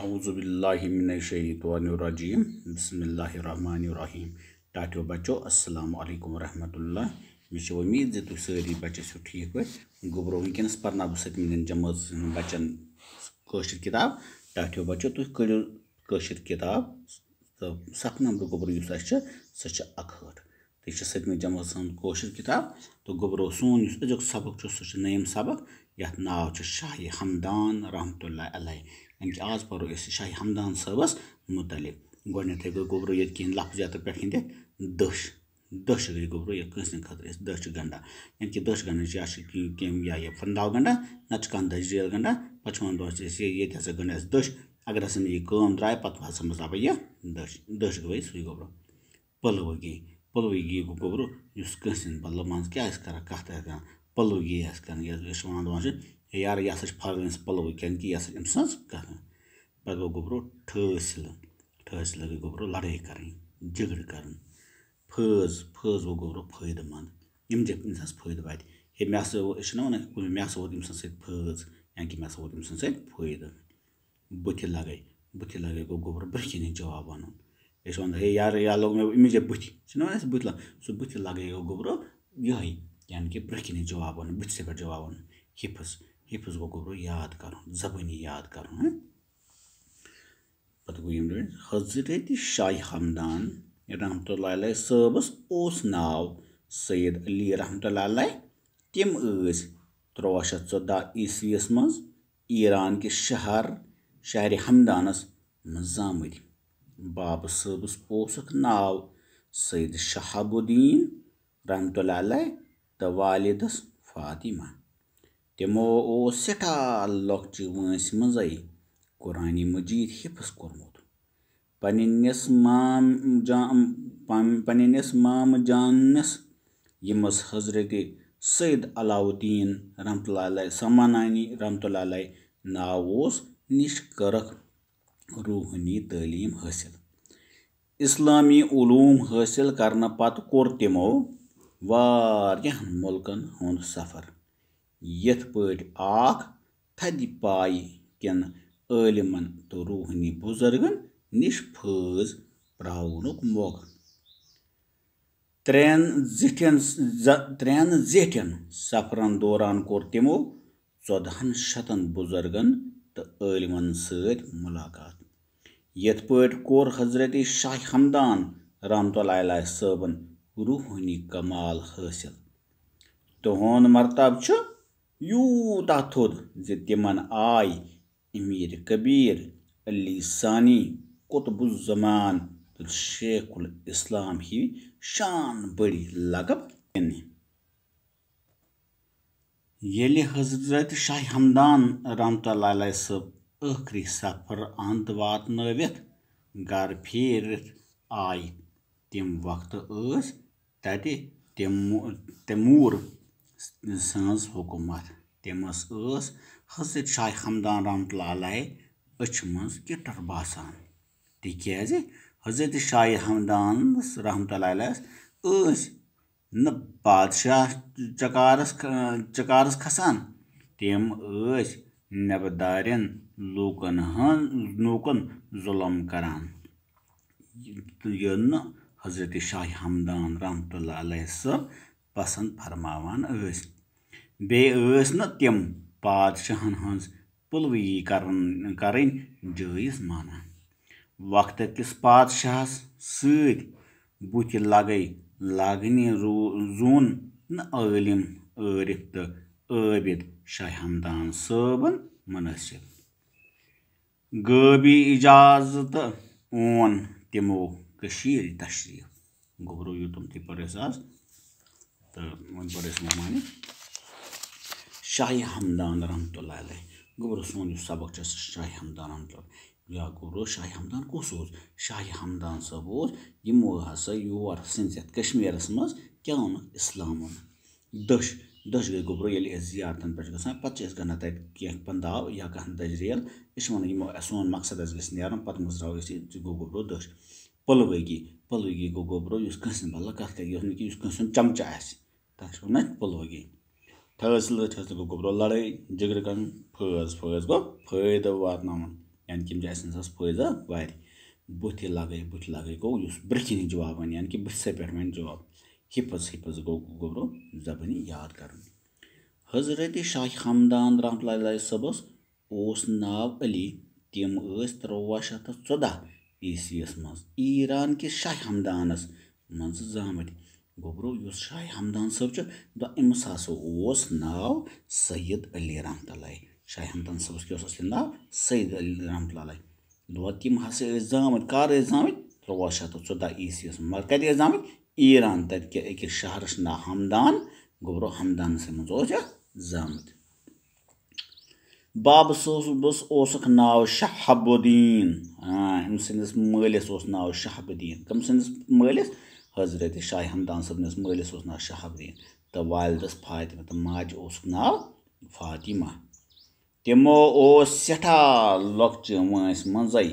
औज़ुबिल्लाहि मिनश्शैतानिर्रजीम बिस्मिल्लाहिर्रहमानिर्रहीम। टाटियो बच्चों अस्सलामु अलैकुम रहमतुल्लाह। मे उम्मीद तुम सारी बच्चे ठीक पे गोबरो वनकस पर्ना बह 7वीं जमात बच्चन कशर किताब। टाटियो बच्चों तुम करो कशर किताब तो 7 नंबर गोबर सह 61 तो यह 7वीं जमात कशर किताब। तो गोबरो सोन अजुक सबक सह नयम सबक यथ नाव शाह हमदान रहमतुल्लाह अलैह। यानी कि आज पढ़ो शाह हमदान सबस मुतलिक। गोडनेथ गो गोबरो ये कह लफ्ज यथ पे दश दश गई गोबरो ये कंस खतर दश गंडा। यानी कि दश गंडा या फंदाव गंडा ना कह दजरेल गंडा पे ये गंडा दश। अगर हसा यह कम द्राय पे हसा मजा यह दश दश गई सही गोबरो। पलवगी पलवगी गो गोबरो कंस मतलब मान क्या कर कत पलवगी कर वन यार यह फल पलव कि यह अम सज कह पे गो गोबरो ठसिल ठसिल गई गोबरो लड़ाई कर झगड़ कर। फज फज गो गोबरो फायदे मंद यम जब इंसान फायदे वात हे मे वन मे वो सत फज या कि मे वो सत फायदे। बुथ लगे गो गोबरो ब्रह जवाब वन ये वन हे यार यह लोग मे इमिज बुथ वन बुथ लग सह बुथ लगे गो गोबरो यही यानी कि ब्रह जवाब वन बुथ से पे जवाब वन। हिफ्ज हिफ्ज गो गोबरो याद कर जबानी याद कर। पे गो हजरत शाह हमदान रहमतुल्लाह अलैह सबस नाव सैयद अली रहमतुल्लाह अलैह। तम 1314 ईस्वीस मज ईरान के शहर हमदानस मज जामत। बाब सबस नाव सैयद शहाबुद्दीन रहमतुल्लाह अलैह तो वालिदस फातिमा। तमो सठा लॉक्चि वंस मजे कुरान मजीद हिफ्ज कोर्मुत। पन्निस माम जानस यमस हजरत सैयद अलाउद्दीन रहमतुल्लाह अलैह समानानी रहमतुल्लाह अलैह नाव निश करक रूहानी तालीम हासिल। इस्लामी उलूम हासिल करने पत कोर तमो वारियाहन मुल्कन हुंद सफर यथ पट थद पाय किन आलिमन तो रूहानी बुजुर्गन निश फैज प्रावनुक मौका। त्रेन जेठन सफरन दौरान कोर तमो 1400 बुजुर्गन तो आलिमन सत मुलाकात। यथ पट कोर हजरत शाह हमदान रहमतुल्लाह अलैह सबन रूहानी कमाल हासिल। तुहुंद मरतब यूता थोद जे तिमन आय अमीर कबीर अली सानी कुतुबुज़्ज़मान तो शेखुल इस्लाम ही शान बड़ी लकब दिन्ने। येले हजरत शाह हमदान रहमतुल्लाह अलैह सब आखिरी सफर अंत वातनवित घर फेरित आय तम वक्त तते तैमूर सज हुकूमत। तमस हजरत शाह हमदान रहमतुल्लाह अलैह अछ मज किटर बासान तिक्याज हजरत शाह हमदान रहमतुल्लाह अलैह न बादशाह चकारस खसान तम नबदारन लूकन जुल्म करान। यह न हजरत शाह हमदान रहमतुल्लाह अलैह सब पसंद फरमावान बे न तम बादशाहन हज पुलवगी करन जायज मानान। वक्त किस बादशाहस सत बुथ लगे लागने जून न आलिम आरिफ तो आबिद शाह हमदान सबन मुनासिब। गबी इजाजत ओन तमो कशीर तशरीफ। गोबरो यूतम ती पर आज तो वन पर मेहमान शाह हमदान रहमतुल्लाह अलैह। गोबरो सोन सबक शाह हमदान रहमतुल्लाह या गोबरो शाह हमदान कुस शाह हमदान सब यमो हसा योर सिंस कश्मीरस मज क्या ओन इस्लाम ओन दश दश गई गोबरो ये जियारतन पे गसान पे गना तक कह पंदाव या कह दजरेल यह वन सोन मकसद नीर पे मजराव गो गोबरो दश। पलवगी पलवगी गो गोबरो कंस मतलब कत कर कंस चमचा आना पलवगी। ठसिल ठसिल गो गोबरो लड़ाई झगड़ कर। फज फज गो फायदे वातन यानी कि अस फायदा वार बुथ लगे गो ब्रखिन जवाब वन यानी कि बुथ पे वन जवाब हिफज गो गोबरो जबानी याद कर हजरत शाह हमदान रहमतुल्लाह सबस ओस नाव अली तम 1314 ईस्वीस मज ईरान के शाह हमदानस मज जामत गोबरो शाह हमदान सब अमिस हसा ओस नाव सैयद अली रहमतुल्लाह शाह हमदान सबस क्या असली नाव सैयद अली रहमतुल्लाह दो तम हसा जामत कर जामत 1314 ईस्वीस मगर कत जामत ईरान तक अकिस शहरस नाव हमदान गोबरो हमदान से मज जामत बाब सोसक नाव शहाबुद्दीन अम सस मालिस नाव शहाबुद्दीन कम सस मालिस हजरत शाह हमदान सबनस मालिस नाव शहाबुद्दीन तो वालिदस फातिमा तो माज नाव फातिमा तमो सठा लॉक्च वंस मज़े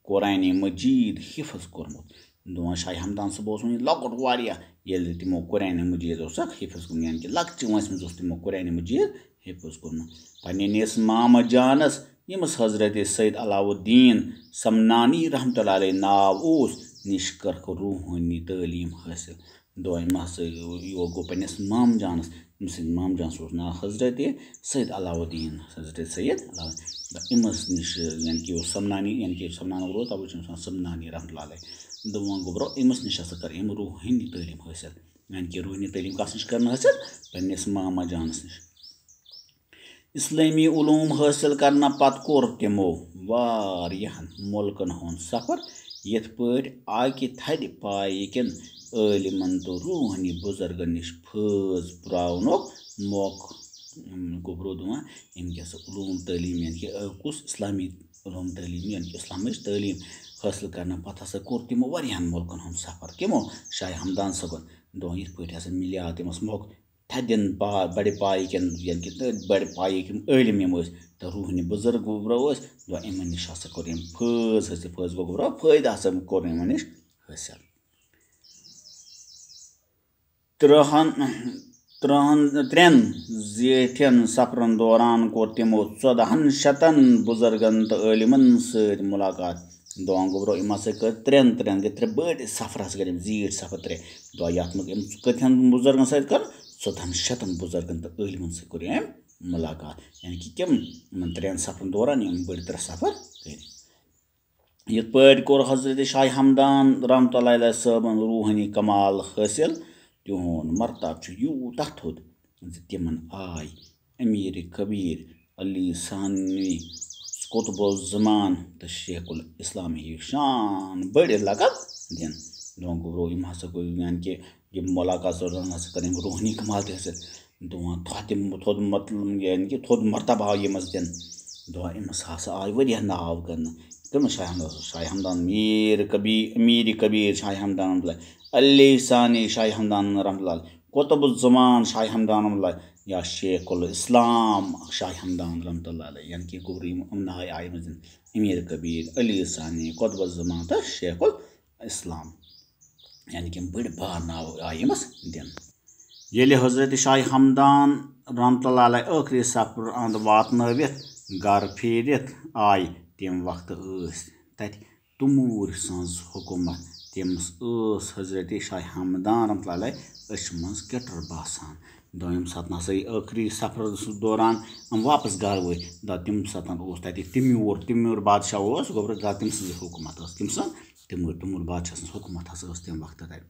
कुरान मजीद हिफज कोर्मुत दोन शाह हमदान सब लॉकट वारिया ये तमो कुरान मजीद हिफज कोर्मुत यानी कि लक्च वंस मज तमो कुरान मजीद हिफज कोर्मुत पन्निस मामा जानस यमस हजरत सैयद अलाउद्दीन समनानी रहमतुल्लाह अलैह नाव निश कर रूहानी तालीम हासिल दोम यो गो पन्निस माम जानस माम जानस नाव हजरत सैयद अलाउद्दीन हजरत सैयद अलाउद्दीन इमस निश यानी कि समनानी यानी कि समनान रो तब समनानी रहमतुल्लाह अलैह दोन गोबरो इमस निश कर रूहानी तालीम हासिल यानी कि रूहानी तालीम कस निश कर हासिल पन्निस मामा जानस निश इस्लामी उलूम हासिल करना पत कोर तमो वारियाहन मुल्कन हुंद सफर यथ पट आकि थद पायकिन आलिमन तो रूहानी बुजुर्गन निश फज प्रावनुक मौक गोबरो दुआ इनके उलूम तालीम यानी कि कुस इस्लामी उलूम तालीम यानी कि इस्लामिक तालीम हासिल करना पत हसा कोर तमो वारियाहन मुल्कन हुंद सफर कमो शाह हमदान सबन दो यथ पट हसा मिलिया तमस मौक थदन बड़े पायकिन यानी कि बड़े पायक आलिम यम तो रूहानी बुजुर्ग गोबरो दो इन निश कोर फज हासिल फज गो गोबरो फायदा हसा कोर इन निश हासिल त्रेन जेठन सफरन दौरान कोर तमो 1400 बुजुर्गन तो आलिमन सत मुलाकात दोन गोबरो इम कर त्रेन त्रे बड़ सफर कर जीठ सफर त्रे दो ये कथन बुजुर्गन सत कर 1400 बुजुर्गन तो आलिमन सत कोर मुलाकात यानी कि कम इन त्रेन सफरन दौरान बड़ 3 सफर कर ये पट कोर हजरत शाह हमदान रहमतुल्लाह अलैह सबन रूहानी कमाल हासिल तिहुन मरतब यूत थोद तमन आय अमीर कबीर अली सानवी कुतुबुज़्ज़मान तो शेखुल इस्लाम शान बड़े लकब दिन दोन गोबरो इम हसा को यानी कि ये मुलाकात कर रूहानी कमाल हासिल दोन थोद मतलब यानी कि थोद मरतबा ये दिन दो इमस हसा आय वरिया नाव कर कम शाह हमदान अमीर कबीर शाह हमदान अली सानी शाह हमदान रहमतुल्लाह कुतुबुज़्ज़मान शाह हमदान या शेखुल इस्लाम शाह हमदान रहमतुल्लाह यानी कि गोबरी नाय आय मजन अमीर कबीर अली सानी कुतुबुज़्ज़मान तो शेखुल इस्लाम यानी कि बड़ बार नाव आय दिन ये हजरत शाह हमदान रहमतुल्लाह अलैह आखिरी सफर अंद वातनवित घर फेरित आय तम वक्त तत तमूर सज हुकूमत तमस हजरत शाह हमदान रहमतुल्लाह अलैह अश मज कटर बासान दोम सत आखिरी सफर दौरान हम वापस घर वो तम सत तमूर बादशाह गोबर तम सज हुकूमत तमूर बादशाह हुकूमत तम वक्त तक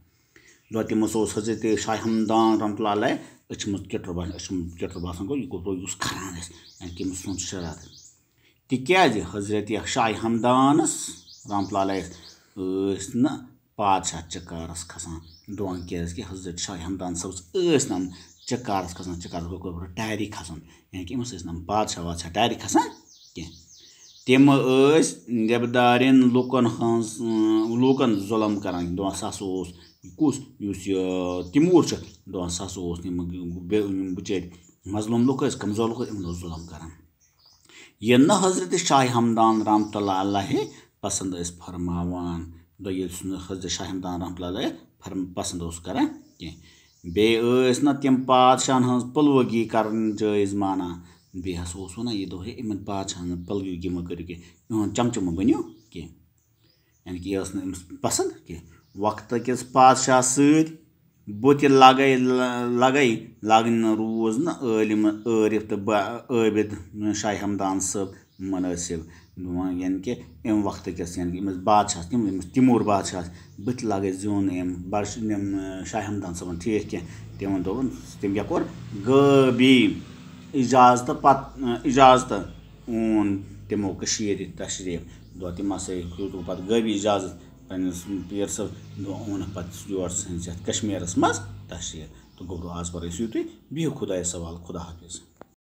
दो तमस हजरत शाह हमदान रहमतुल्लाह अलैह अच मज कटर बासान गो गोबर खरान यानी कि सोच शरारत तिक्याज हजरत शाह हमदानस रहमतुल्लाह अलैह न बादशाह चकारस खसान दोन कि हजरत शाह हमदान सबस नम चकारस खसान चकारस गो टायरी खसान यानी कि इमस नम बादशाह वादशाह टायरी खसान कह तम देबदारिन लूकन जुलम करान दोन कुस तिमूर दोन बिचार मजलूम लुक कमजोर लुक इन जुलम करान ये न हजरत शाह हमदान रहमतुल्लाह अलैह पसंद फरमावान दो हजरत शाह हमदान रहमतुल्लाह अलैह पसंद करान कह बे न तम पादशाहन हज पलवगी कर जायज़ माना बे हस वन यह दह इन बादशाह पलव गिम कर चमचम बनो कह यानी कि यह पसंद कह वक्त किस बादशाह सत बुत लगन रूज न आलिम आरिफ तो आबिद शाह हमदान सब मुनासिब यानी कि अम वक्त किस यानी कि बादशाह तिमूर बादशाह बुत लग जोन शाह हमदान सबन ठीक कह तमो दोपन तम क्या कोर गबी इजाजत इजाजत ओन तमो तशरीफ दो तम हसा पे गबी इजाजत पन्नस पीर सब ओन पे योर कश्मीरस मज तशरीफ तो गोब्रो आज पर तुम बिहु खुदा सवाल खुदा हाफिज।